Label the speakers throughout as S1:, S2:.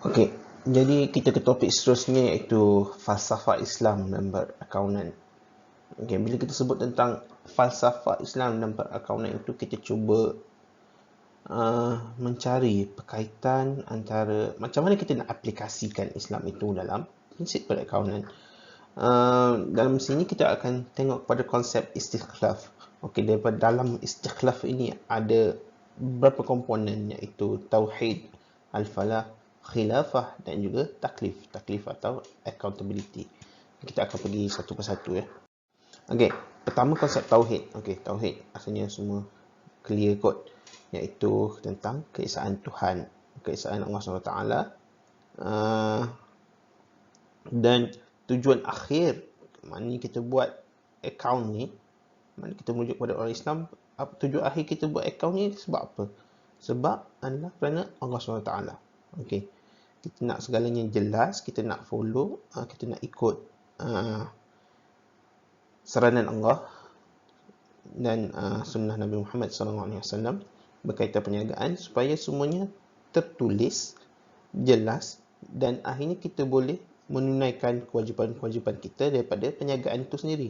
S1: Okey, jadi kita ke topik seterusnya iaitu falsafah Islam dan berakaunan. Okey, bila kita sebut tentang falsafah Islam dan berakaunan itu, kita cuba mencari perkaitan antara macam mana kita nak aplikasikan Islam itu dalam prinsip berakaunan. Dalam sini kita akan tengok pada konsep istikhlaf. Okey, daripada dalam istikhlaf ini ada beberapa komponen iaitu tauhid, al-falah, khilafah dan juga taklif. Taklif atau accountability. Kita akan pergi satu persatu ya. Okey, pertama konsep tauhid. Okey, tauhid asalnya semua clear kot, iaitu tentang keesaan Tuhan, keesaan Allah SWT, dan tujuan akhir maknanya kita buat account ni, maknanya kita merujuk pada orang Islam. Tujuan akhir kita buat account ni sebab apa? Sebab adalah kerana Allah SWT. Okey, kita nak segalanya jelas, kita nak follow, kita nak ikut saranan Allah dan sunnah Nabi Muhammad SAW berkaitan perniagaan, supaya semuanya tertulis, jelas, dan akhirnya kita boleh menunaikan kewajipan-kewajipan kita daripada perniagaan itu sendiri,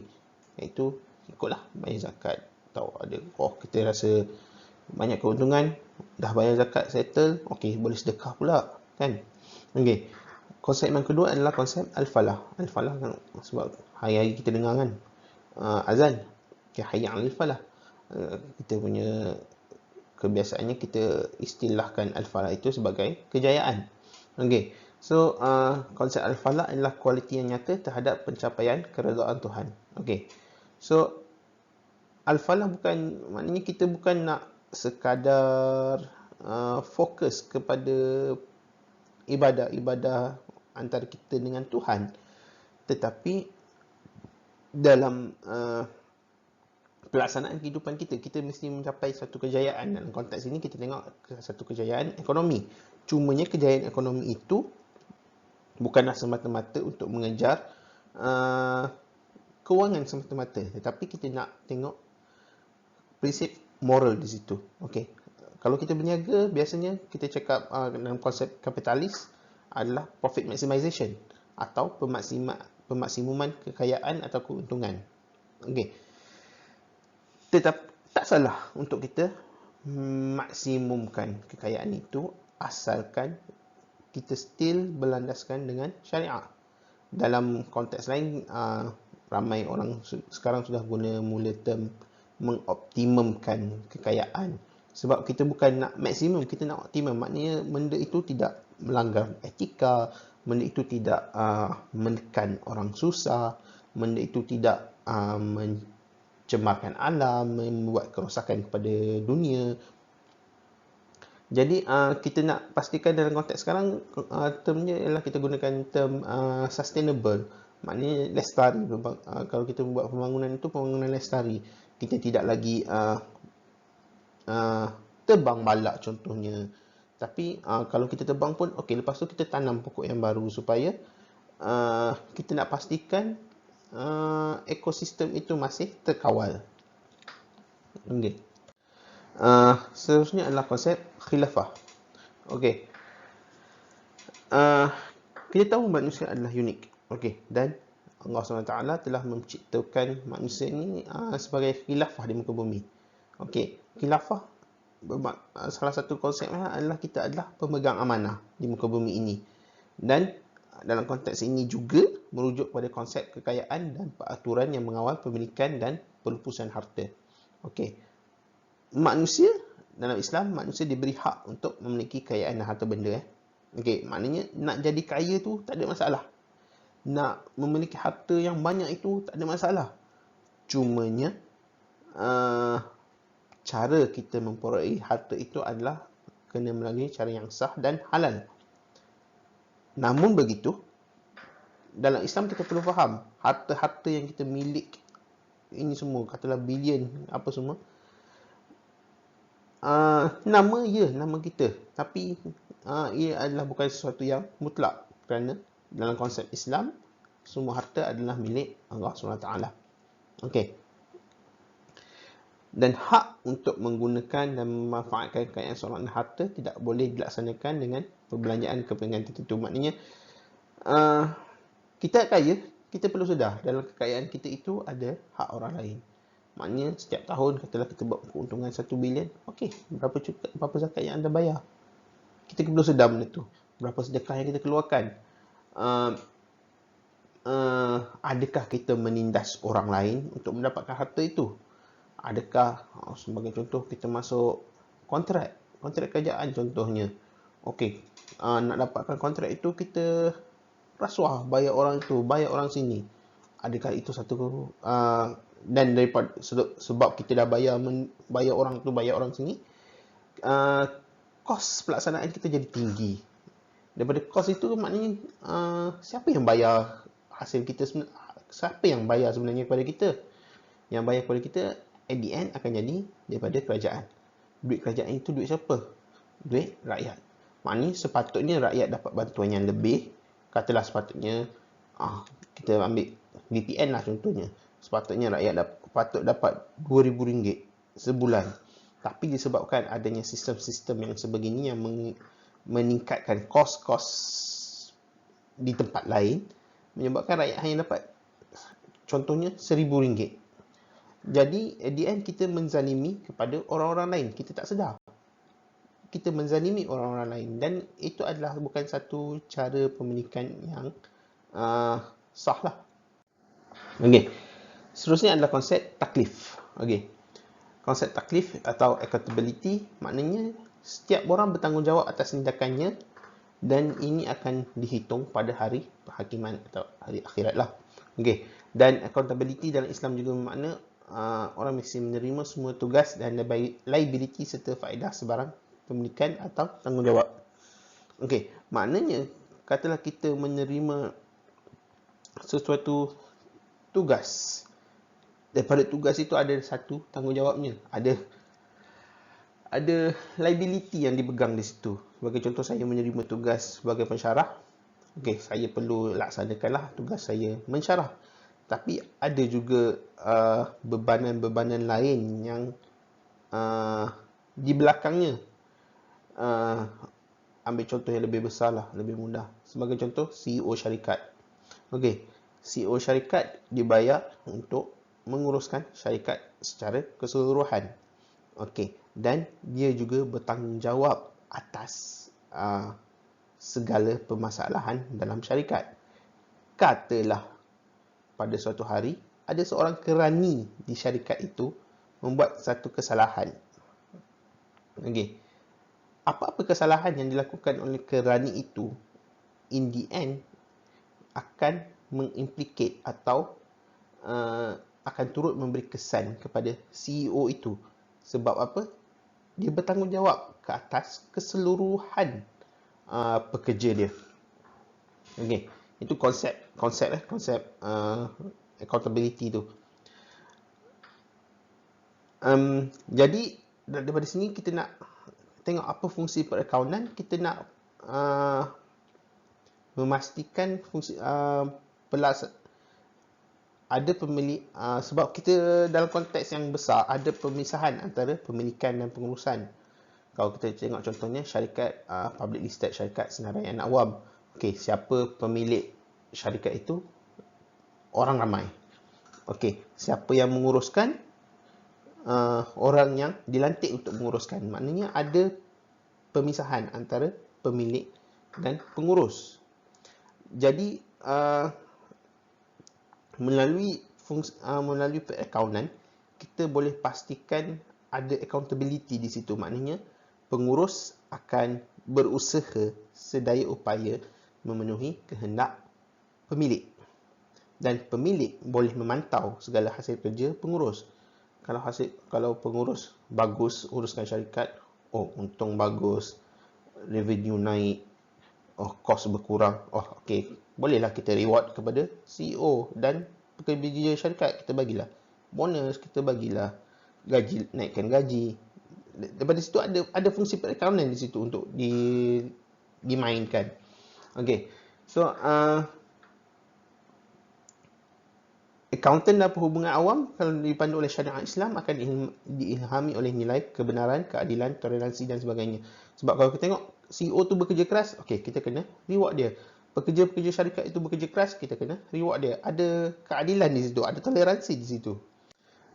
S1: iaitu ikutlah bayar zakat. Tahu ada, kita rasa banyak keuntungan, dah bayar zakat, settle, okey, boleh sedekah pula kan. Okey, konsep yang kedua adalah konsep al-falah. Al-falah kan, sebab hari-hari kita dengar kan azan, hayya 'alal falah. Kita punya kebiasaannya kita istilahkan al-falah itu sebagai kejayaan. Okey, so konsep al-falah adalah kualiti yang nyata terhadap pencapaian keredaan Tuhan. Okey, so al-falah bukan maknanya kita bukan nak sekadar fokus kepada ibadah-ibadah antara kita dengan Tuhan, tetapi dalam pelaksanaan kehidupan kita, kita mesti mencapai satu kejayaan. Dalam konteks ini kita tengok satu kejayaan ekonomi. Cumanya kejayaan ekonomi itu bukanlah semata-mata untuk mengejar kewangan semata-mata, tetapi kita nak tengok prinsip moral di situ. Okey, kalau kita berniaga, biasanya kita cakap dalam konsep kapitalis adalah profit maximization atau pemaksimuman kekayaan atau keuntungan. Okey, tetap tak salah untuk kita maksimumkan kekayaan itu, asalkan kita still berlandaskan dengan syariat. Dalam konteks lain, ramai orang sekarang sudah mula term mengoptimumkan kekayaan. Sebab kita bukan nak maksimum, kita nak optimum. Maknanya benda itu tidak melanggar etika, benda itu tidak menekan orang susah, benda itu tidak mencemarkan alam, membuat kerosakan kepada dunia. Jadi kita nak pastikan dalam konteks sekarang, termnya ialah kita gunakan term sustainable, maknanya lestari. Kalau kita buat pembangunan itu pembangunan lestari, kita tidak lagi tebang balak contohnya. Tapi kalau kita tebang pun okey, lepas tu kita tanam pokok yang baru, supaya kita nak pastikan ekosistem itu masih terkawal. Okey. Seterusnya adalah konsep khilafah. Okey. Kita tahu manusia adalah unik. Okey, dan Allah SWT telah menciptakan manusia ini sebagai khilafah di muka bumi. Okey, khilafah salah satu konsepnya adalah kita adalah pemegang amanah di muka bumi ini. Dan dalam konteks ini juga merujuk pada konsep kekayaan dan peraturan yang mengawal pemilikan dan pelupusan harta. Okey, manusia dalam Islam, manusia diberi hak untuk memiliki kekayaan dan harta benda. Okey, maknanya nak jadi kaya tu tak ada masalah. Nak memiliki harta yang banyak itu tak ada masalah. Cumanya cara kita memperoleh harta itu adalah kena melalui cara yang sah dan halal. Namun begitu, dalam Islam kita perlu faham, harta-harta yang kita milik ini semua, katalah bilion apa semua, nama kita, tapi ia adalah bukan sesuatu yang mutlak, kerana dalam konsep Islam semua harta adalah milik Allah SWT. Okey, dan hak untuk menggunakan dan memanfaatkan kekayaan seorang harta tidak boleh dilaksanakan dengan perbelanjaan kepentingan tertentu. Maknanya kita kaya, kita perlu sedar dalam kekayaan kita itu ada hak orang lain. Maknanya setiap tahun katalah kita buat keuntungan 1 bilion, okey, berapa zakat yang anda bayar? Kita perlu sedar benda tu. Berapa sedekah yang kita keluarkan? Adakah kita menindas orang lain untuk mendapatkan harta itu? Adakah, sebagai contoh, kita masuk kontrak kerajaan contohnya. Okey, nak dapatkan kontrak itu kita rasuah, bayar orang itu, bayar orang sini. Adakah itu satu dan daripada sebab kita dah bayar orang tu, bayar orang sini, kos pelaksanaan kita jadi tinggi. Daripada kos itu maknanya siapa yang bayar hasil kita sebenarnya? Siapa yang bayar sebenarnya kepada kita? Yang bayar kepada kita at the end akan jadi daripada kerajaan. Duit kerajaan itu duit siapa? Duit rakyat. Maknanya sepatutnya rakyat dapat bantuan yang lebih. Katalah sepatutnya kita ambil BPN lah contohnya. Sepatutnya rakyat patut dapat RM2,000 sebulan. Tapi disebabkan adanya sistem-sistem yang sebegini yang meningkatkan kos-kos di tempat lain, menyebabkan rakyat hanya dapat contohnya RM1,000. Jadi at the end kita menzalimi kepada orang-orang lain. Kita tak sedar. Kita menzalimi orang-orang lain. Dan itu adalah bukan satu cara pemilikan yang sah lah. Okey. Seterusnya adalah konsep taklif. Okey. Konsep taklif atau accountability maknanya setiap orang bertanggungjawab atas tindakannya dan ini akan dihitung pada hari penghakiman atau hari akhirat lah. Okey. Dan accountability dalam Islam juga bermakna orang mesti menerima semua tugas dan liability serta faedah sebarang pemilikan atau tanggungjawab. Okey, maknanya katalah kita menerima sesuatu tugas. Daripada tugas itu ada satu tanggungjawabnya. Ada liability yang dipegang di situ. Sebagai contoh, saya menerima tugas sebagai pensyarah. Okey, saya perlu laksanakanlah tugas saya mensyarah. Tapi ada juga bebanan-bebanan lain yang di belakangnya. Ambil contoh yang lebih besar lah, lebih mudah. Sebagai contoh, CEO syarikat. Okey, CEO syarikat dibayar untuk menguruskan syarikat secara keseluruhan. Okey, dan dia juga bertanggungjawab atas segala permasalahan dalam syarikat. Katalah pada suatu hari ada seorang kerani di syarikat itu membuat satu kesalahan. Okey. Apa-apa kesalahan yang dilakukan oleh kerani itu in the end akan mengimplicate atau akan turut memberi kesan kepada CEO itu. Sebab apa? Dia bertanggungjawab ke atas keseluruhan pekerja dia. Okey. Itu konsep accountability tu. Jadi daripada sini kita nak tengok apa fungsi perakaunan. Kita nak memastikan fungsi ada pemilik sebab kita dalam konteks yang besar ada pemisahan antara pemilikan dan pengurusan. Kalau kita tengok contohnya syarikat public listed, syarikat senaraian awam. Okey, siapa pemilik syarikat itu? Orang ramai. Okey, siapa yang menguruskan? Orang yang dilantik untuk menguruskan. Maknanya ada pemisahan antara pemilik dan pengurus. Jadi melalui perakaunan kita boleh pastikan ada accountability di situ. Maknanya pengurus akan berusaha sedaya upaya memenuhi kehendak pemilik. Dan pemilik boleh memantau segala hasil kerja pengurus. Kalau pengurus bagus uruskan syarikat, untung bagus, revenue naik, kos berkurang, okey, bolehlah kita reward kepada CEO dan pekerja syarikat. Kita bagilah bonus, kita bagilah gaji, naikkan gaji. Daripada situ ada fungsi perakaunan di situ untuk dimainkan. Okey. So accountant dan perhubungan awam kalau dipandu oleh syariat Islam akan diilhami oleh nilai kebenaran, keadilan, toleransi dan sebagainya. Sebab kalau kita tengok CEO tu bekerja keras, okey, kita kena reward dia. Pekerja-pekerja syarikat itu bekerja keras, kita kena reward dia. Ada keadilan di situ, ada toleransi di situ.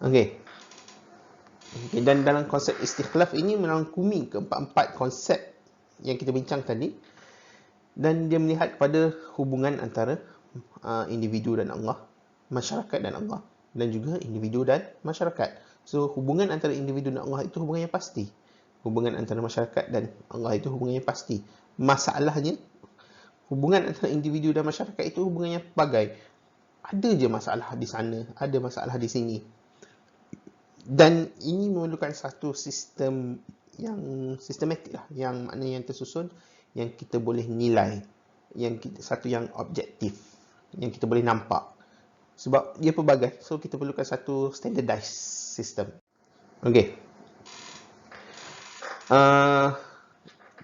S1: Okey. Okay, dan dalam konsep istikhlaf ini merangkumi keempat-empat konsep yang kita bincang tadi, dan dia melihat kepada hubungan antara individu dan Allah, masyarakat dan Allah, dan juga individu dan masyarakat. So, hubungan antara individu dan Allah itu hubungan yang pasti. Hubungan antara masyarakat dan Allah itu hubungan yang pasti. Masalahnya, hubungan antara individu dan masyarakat itu hubungan yang pelbagai. Ada je masalah di sana, ada masalah di sini. Dan ini memerlukan satu sistem yang sistematik lah, yang maknanya yang tersusun, yang kita boleh nilai, satu yang objektif, yang kita boleh nampak. Sebab dia pelbagai, so kita perlukan satu standardized system. Okey.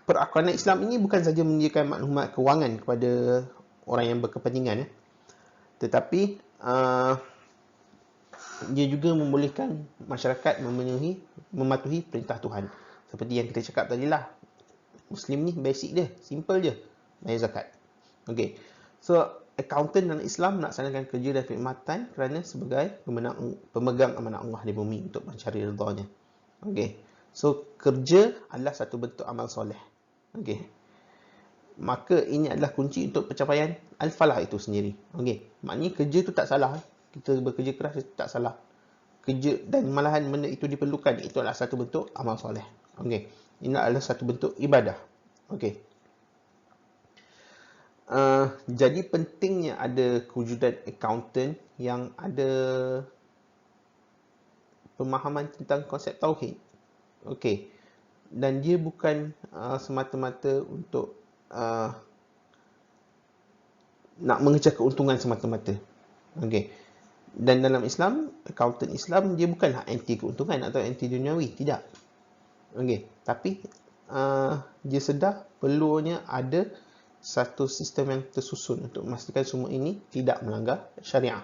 S1: Perakuan Islam ini bukan saja menyediakan maklumat kewangan kepada orang yang berkepentingan, tetapi dia juga membolehkan masyarakat mematuhi perintah Tuhan. Seperti yang kita cakap tadi lah, Muslim ni basic dia, simple je, bayar zakat. Okey. So, accountant dalam Islam melaksanakan kerja dan perkhidmatan kerana sebagai pemegang amanah Allah di bumi untuk mencari redha-Nya. Okey. So, kerja adalah satu bentuk amal soleh. Okey. Maka ini adalah kunci untuk pencapaian al-falah itu sendiri. Okey. Maknanya kerja tu tak salah. Kita bekerja keras itu tak salah. Kerja dan malahan benda itu diperlukan, itu adalah satu bentuk amal soleh. Okey. Ini adalah satu bentuk ibadah. Okey. Jadi pentingnya ada kewujudan accountant yang ada pemahaman tentang konsep tauhid. Okey. Dan dia bukan semata-mata untuk nak mengejar keuntungan semata-mata. Okey. Dan dalam Islam, accountant Islam dia bukanlah anti keuntungan atau anti duniawi, tidak. Okey. Tapi dia sedar perlunya ada satu sistem yang tersusun untuk memastikan semua ini tidak melanggar syariah.